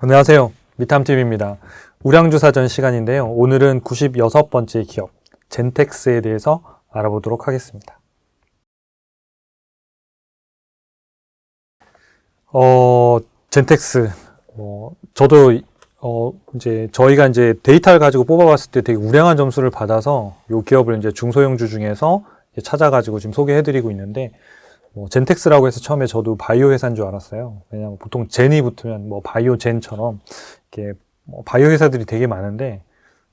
안녕하세요. 미탐TV입니다. 우량주사전 시간인데요. 오늘은 96번째 기업 젠텍스에 대해서 알아보도록 하겠습니다. 젠텍스. 저도 저희가 데이터를 가지고 뽑아봤을 때 되게 우량한 점수를 받아서 이 기업을 중소형주 중에서 찾아가지고 지금 소개해드리고 있는데, 젠텍스라고 해서 처음에 저도 바이오 회사인 줄 알았어요. 왜냐하면 보통 젠이 붙으면 바이오 젠처럼 이렇게 바이오 회사들이 되게 많은데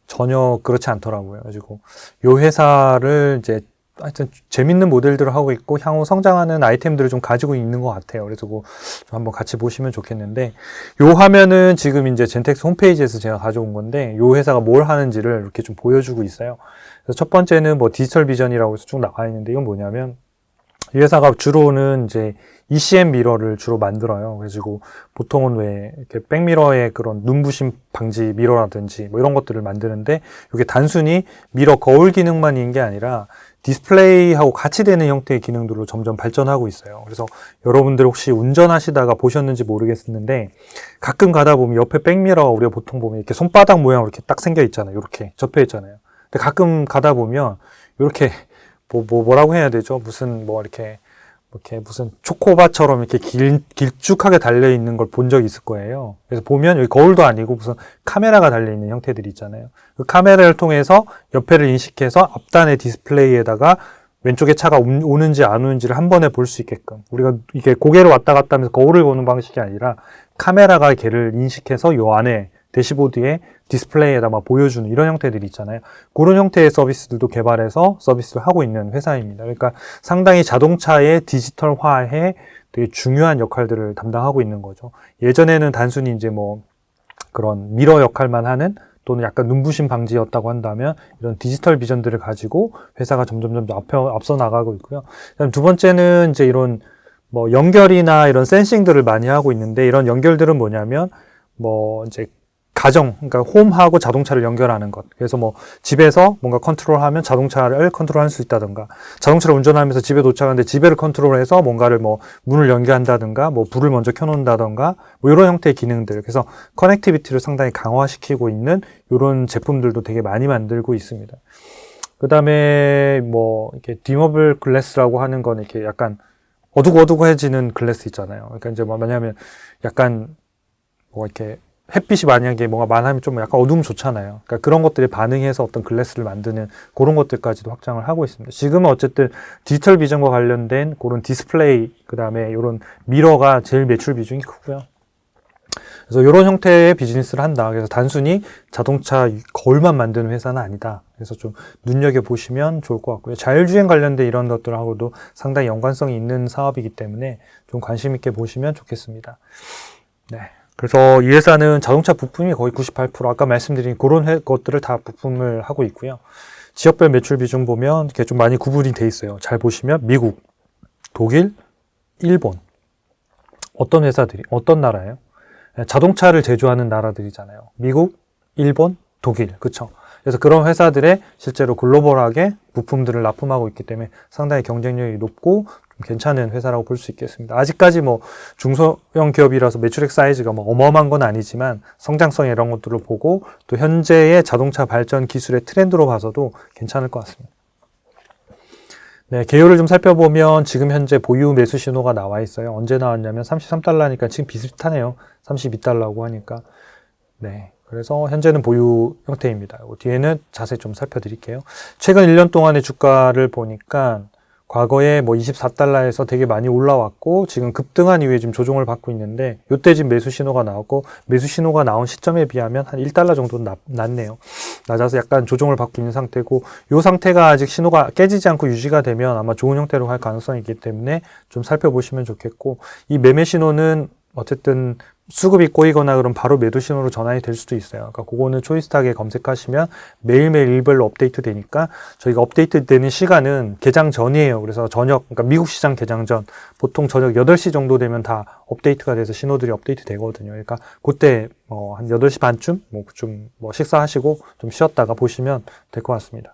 전혀 그렇지 않더라고요. 그래가지고 이 회사를 하여튼 재밌는 모델들을 하고 있고 향후 성장하는 아이템들을 좀 가지고 있는 것 같아요. 그래서 좀 한번 같이 보시면 좋겠는데, 요 화면은 지금 젠텍스 홈페이지에서 제가 가져온 건데 요 회사가 뭘 하는지를 이렇게 좀 보여주고 있어요. 그래서 첫 번째는 디지털 비전이라고 해서 쭉 나와 있는데, 이건 뭐냐면 이 회사가 주로는 ECM 미러를 주로 만들어요. 그래가지고 보통은 왜 이렇게 백미러의 그런 눈부심 방지 미러라든지 이런 것들을 만드는데, 이게 단순히 미러 거울 기능만 있는 게 아니라 디스플레이하고 같이 되는 형태의 기능들로 점점 발전하고 있어요. 그래서 여러분들 혹시 운전하시다가 보셨는지 모르겠는데, 가끔 가다 보면 옆에 백미러가 우리가 보통 보면 이렇게 손바닥 모양으로 이렇게 딱 생겨 있잖아요. 이렇게 접혀 있잖아요. 근데 가끔 가다 보면 이렇게 뭐라고 해야 되죠? 이렇게 무슨 초코바처럼 이렇게 길쭉하게 달려있는 걸 본 적이 있을 거예요. 그래서 보면 여기 거울도 아니고 무슨 카메라가 달려있는 형태들이 있잖아요. 그 카메라를 통해서 옆에를 인식해서 앞단의 디스플레이에다가 왼쪽에 차가 오는지 안 오는지를 한 번에 볼 수 있게끔, 우리가 이게 고개를 왔다 갔다 하면서 거울을 보는 방식이 아니라 카메라가 걔를 인식해서 요 안에 대시보드에 디스플레이에다 보여주는 이런 형태들이 있잖아요. 그런 형태의 서비스들도 개발해서 서비스를 하고 있는 회사입니다. 그러니까 상당히 자동차의 디지털화에 되게 중요한 역할들을 담당하고 있는 거죠. 예전에는 단순히 그런 미러 역할만 하는, 또는 약간 눈부심 방지였다고 한다면, 이런 디지털 비전들을 가지고 회사가 점점 앞서 나가고 있고요. 그다음 두 번째는 이런 연결이나 이런 센싱들을 많이 하고 있는데, 이런 연결들은 뭐냐면 그러니까 홈하고 자동차를 연결하는 것. 그래서 집에서 뭔가 컨트롤하면 자동차를 컨트롤할 수 있다든가, 자동차를 운전하면서 집에 도착하는데 집에를 컨트롤해서 뭔가를 문을 연결한다든가, 불을 먼저 켜놓는다든가, 이런 형태의 기능들. 그래서 커넥티비티를 상당히 강화시키고 있는 이런 제품들도 되게 많이 만들고 있습니다. 그 다음에 이렇게 디머블 글래스라고 하는 건 이렇게 약간 어두워지는 글래스 있잖아요. 그러니까 뭐냐면 약간 이렇게 햇빛이 만약에 뭔가 많으면 좀 약간 어두우면 좋잖아요. 그러니까 그런 것들이 반응해서 어떤 글래스를 만드는 그런 것들까지도 확장을 하고 있습니다. 지금은 어쨌든 디지털 비전과 관련된 그런 디스플레이, 그 다음에 이런 미러가 제일 매출 비중이 크고요. 그래서 이런 형태의 비즈니스를 한다. 그래서 단순히 자동차 거울만 만드는 회사는 아니다. 그래서 좀 눈여겨보시면 좋을 것 같고요. 자율주행 관련된 이런 것들하고도 상당히 연관성이 있는 사업이기 때문에 좀 관심 있게 보시면 좋겠습니다. 네. 그래서 이 회사는 자동차 부품이 거의 98%, 아까 말씀드린 그런 것들을 다 부품을 하고 있고요. 지역별 매출 비중 보면 이렇게 좀 많이 구분이 돼 있어요. 잘 보시면 미국, 독일, 일본. 어떤 회사들이, 어떤 나라예요? 자동차를 제조하는 나라들이잖아요. 미국, 일본, 독일. 그쵸? 그래서 그런 회사들의 실제로 글로벌하게 부품들을 납품하고 있기 때문에 상당히 경쟁력이 높고 괜찮은 회사라고 볼 수 있겠습니다. 아직까지 중소형 기업이라서 매출액 사이즈가 어마어마한 건 아니지만 성장성 이런 것들을 보고 또 현재의 자동차 발전 기술의 트렌드로 봐서도 괜찮을 것 같습니다. 네, 개요를 좀 살펴보면 지금 현재 보유 매수 신호가 나와 있어요. 언제 나왔냐면 33달러니까 지금 비슷하네요. 32달러고 하니까. 네. 그래서 현재는 보유 형태입니다. 뒤에는 자세히 좀 살펴드릴게요. 최근 1년 동안의 주가를 보니까 과거에 24달러에서 되게 많이 올라왔고, 지금 급등한 이후에 지금 조정을 받고 있는데, 요때 지금 매수 신호가 나왔고, 매수 신호가 나온 시점에 비하면 한 1달러 정도는 낮네요. 낮아서 약간 조정을 받고 있는 상태고, 요 상태가 아직 신호가 깨지지 않고 유지가 되면 아마 좋은 형태로 갈 가능성이 있기 때문에 좀 살펴보시면 좋겠고, 이 매매 신호는 어쨌든 수급이 꼬이거나 그럼 바로 매도 신호로 전환이 될 수도 있어요. 그러니까 그거는 초이스탁에 검색하시면 매일매일 일별로 업데이트 되니까, 저희가 업데이트 되는 시간은 개장 전이에요. 그래서 그러니까 미국 시장 개장 전, 보통 저녁 8시 정도 되면 다 업데이트가 돼서 신호들이 업데이트 되거든요. 그러니까 그때 한 8시 반쯤 식사하시고 좀 쉬었다가 보시면 될 것 같습니다.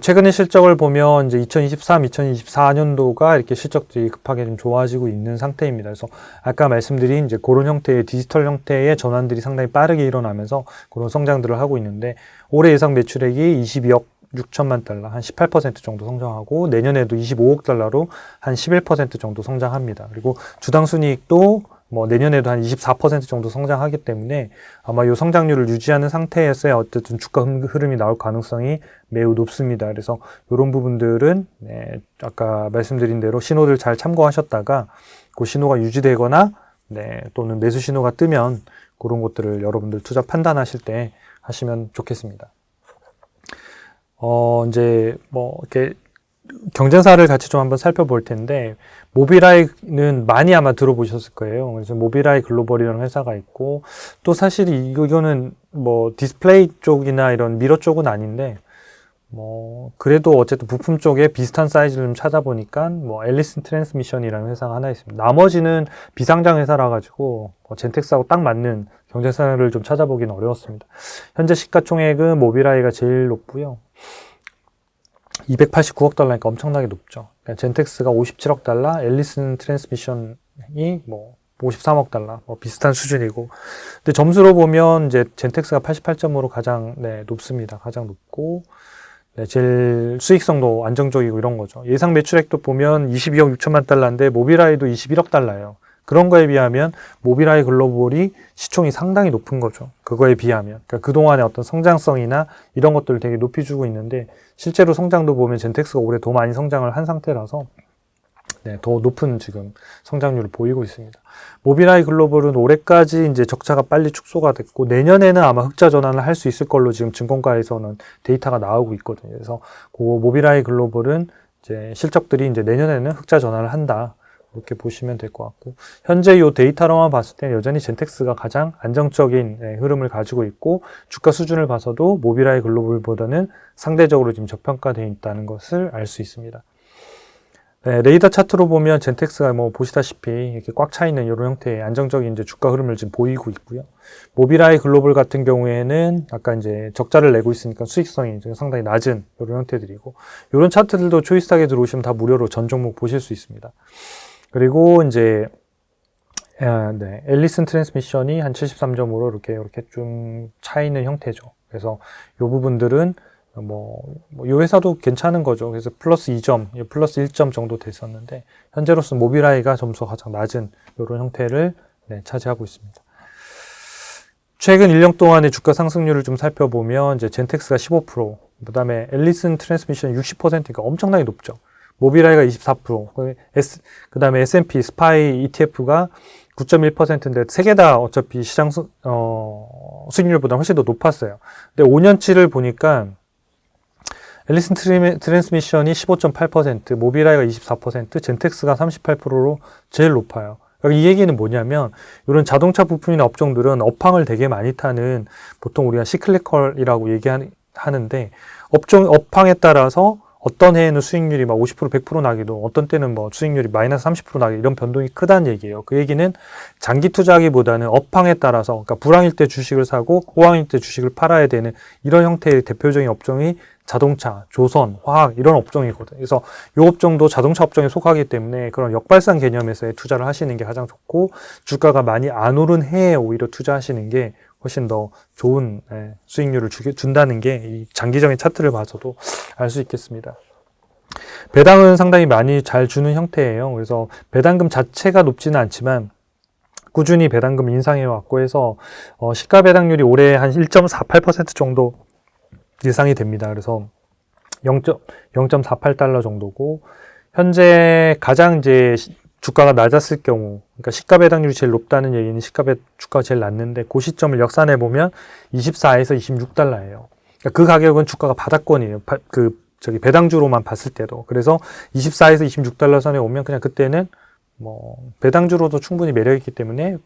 최근의 실적을 보면 이제 2023, 2024년도가 이렇게 실적들이 급하게 좀 좋아지고 있는 상태입니다. 그래서 아까 말씀드린 이제 그런 형태의 디지털 형태의 전환들이 상당히 빠르게 일어나면서 그런 성장들을 하고 있는데 올해 예상 매출액이 22억 6천만 달러, 한 18% 정도 성장하고 내년에도 25억 달러로 한 11% 정도 성장합니다. 그리고 주당 순이익도 뭐 내년에도 한 24% 정도 성장하기 때문에 아마 이 성장률을 유지하는 상태에서야 어쨌든 주가 흐름이 나올 가능성이 매우 높습니다. 그래서 이런 부분들은 아까 말씀드린 대로 신호들 잘 참고하셨다가 그 신호가 유지되거나 또는 매수 신호가 뜨면 그런 것들을 여러분들 투자 판단하실 때 하시면 좋겠습니다. 이제 뭐 이렇게 경쟁사를 같이 좀 한번 살펴볼 텐데 모빌아이는 많이 아마 들어보셨을 거예요. 그래서 모빌아이 글로벌이라는 회사가 있고 또 사실 이거는 뭐 디스플레이 쪽이나 이런 미러 쪽은 아닌데 뭐 그래도 어쨌든 부품 쪽에 비슷한 사이즈를 좀 찾아보니까 뭐 앨리슨 트랜스미션이라는 회사가 하나 있습니다. 나머지는 비상장 회사라 가지고 젠텍스하고 딱 맞는 경쟁사를 좀 찾아보기는 어려웠습니다. 현재 시가총액은 모빌아이가 제일 높고요. 289억 달러니까 엄청나게 높죠. 그러니까 젠텍스가 57억 달러, 앨리슨 트랜스미션이 뭐 53억 달러, 뭐 비슷한 수준이고. 근데 점수로 보면 이제 젠텍스가 88점으로 가장 높습니다. 가장 높고, 제일 수익성도 안정적이고 이런 거죠. 예상 매출액도 보면 22억 6천만 달러인데 모빌아이도 21억 달러예요. 그런 거에 비하면 모빌아이 글로벌이 시총이 상당히 높은 거죠. 그거에 비하면. 그러니까 그동안의 어떤 성장성이나 이런 것들을 되게 높이 주고 있는데 실제로 성장도 보면 젠텍스가 올해 더 많이 성장을 한 상태라서 더 높은 지금 성장률을 보이고 있습니다. 모빌아이 글로벌은 올해까지 이제 적자가 빨리 축소가 됐고 내년에는 아마 흑자 전환을 할 수 있을 걸로 지금 증권가에서는 데이터가 나오고 있거든요. 그래서 그 모빌아이 글로벌은 이제 실적들이 이제 내년에는 흑자 전환을 한다. 이렇게 보시면 될 것 같고 현재 이 데이터로만 봤을 때 여전히 젠텍스가 가장 안정적인 흐름을 가지고 있고 주가 수준을 봐서도 모빌아이 글로벌보다는 상대적으로 지금 저평가되어 있다는 것을 알 수 있습니다. 레이더 차트로 보면 젠텍스가 뭐 보시다시피 이렇게 꽉 차 있는 이런 형태의 안정적인 이제 주가 흐름을 지금 보이고 있고요. 모빌아이 글로벌 같은 경우에는 아까 이제 적자를 내고 있으니까 수익성이 상당히 낮은 이런 형태들이고 이런 차트들도 초이스하게 들어오시면 다 무료로 전 종목 보실 수 있습니다. 그리고 이제 앨리슨 트랜스미션이 한 73점으로 이렇게 좀 차 있는 형태죠. 그래서 이 부분들은 이 회사도 괜찮은 거죠. 그래서 플러스 2점, 플러스 1점 정도 됐었는데 현재로서 모빌아이가 점수가 가장 낮은 이런 형태를 차지하고 있습니다. 최근 1년 동안의 주가 상승률을 좀 살펴보면 이제 젠텍스가 15%, 그다음에 앨리슨 트랜스미션 60%니까 엄청나게 높죠. 모빌아이가 24%, 그 다음에 S&P 스파이 ETF가 9.1%인데 세 개 다 어차피 시장 수익률보다 훨씬 더 높았어요. 근데 5년치를 보니까 앨리슨 트랜스미션이 15.8%, 모빌아이가 24%, 젠텍스가 38%로 제일 높아요. 그러니까 이 얘기는 뭐냐면 이런 자동차 부품이나 업종들은 업황을 되게 많이 타는 보통 우리가 시클리컬이라고 얘기하는데 업황에 따라서 어떤 해에는 수익률이 막 50%, 100% 나기도 어떤 때는 뭐 수익률이 마이너스 30% 나기 이런 변동이 크다는 얘기예요. 그 얘기는 장기 투자하기보다는 업황에 따라서 그러니까 불황일 때 주식을 사고 호황일 때 주식을 팔아야 되는 이런 형태의 대표적인 업종이 자동차, 조선, 화학 이런 업종이거든요. 그래서 이 업종도 자동차 업종에 속하기 때문에 그런 역발상 개념에서의 투자를 하시는 게 가장 좋고 주가가 많이 안 오른 해에 오히려 투자하시는 게 훨씬 더 좋은 수익률을 준다는 게 이 장기적인 차트를 봐서도 알 수 있겠습니다. 배당은 상당히 많이 잘 주는 형태예요. 그래서 배당금 자체가 높지는 않지만 꾸준히 배당금 인상해 왔고 해서 시가 배당률이 올해 한 1.48% 정도 예상이 됩니다. 그래서 0.48달러 정도고 현재 가장 이제 주가가 낮았을 경우, 그러니까 시가 배당률이 제일 높다는 얘기는 주가가 제일 낮는데 그 시점을 역산해 보면 24에서 26달러예요. 그러니까 그 가격은 주가가 바닥권이에요. 배당주로만 봤을 때도. 그래서 24에서 26달러 선에 오면 그냥 그때는 배당주로도 충분히 매력 있기 때문에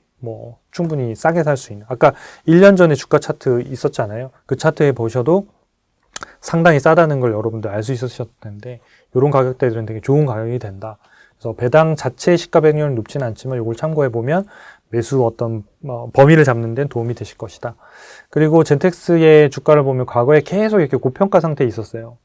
충분히 싸게 살 수 있는. 아까 1년 전에 주가 차트 있었잖아요. 그 차트에 보셔도 상당히 싸다는 걸 여러분들 알 수 있으셨을 텐데 이런 가격대들은 되게 좋은 가격이 된다. 그래서 배당 자체의 시가 배당률은 높지는 않지만 이걸 참고해 보면 매수 어떤 범위를 잡는 데는 도움이 되실 것이다. 그리고 젠텍스의 주가를 보면 과거에 계속 이렇게 고평가 상태에 있었어요.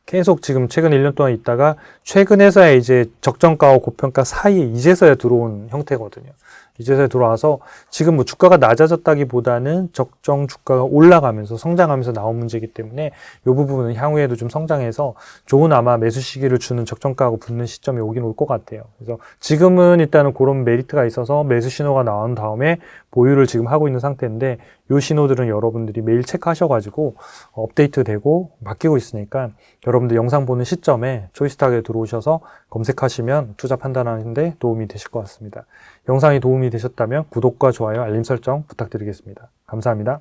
계속 지금 최근 1년 동안 있다가 최근에서야 이제 적정가와 고평가 사이에 이제서야 들어온 형태거든요. 이제서야 들어와서 지금 뭐 주가가 낮아졌다기보다는 적정 주가가 올라가면서 성장하면서 나온 문제이기 때문에 이 부분은 향후에도 좀 성장해서 좋은 아마 매수 시기를 주는 적정가하고 붙는 시점이 오긴 올 것 같아요. 그래서 지금은 일단은 그런 메리트가 있어서 매수 신호가 나온 다음에 보유를 지금 하고 있는 상태인데 이 신호들은 여러분들이 매일 체크하셔가지고 업데이트 되고 바뀌고 있으니까 여러분들 영상 보는 시점에 초이스탁에 들어오셔서 검색하시면 투자 판단하는데 도움이 되실 것 같습니다. 영상이 도움이 되셨다면 구독과 좋아요, 알림 설정 부탁드리겠습니다. 감사합니다.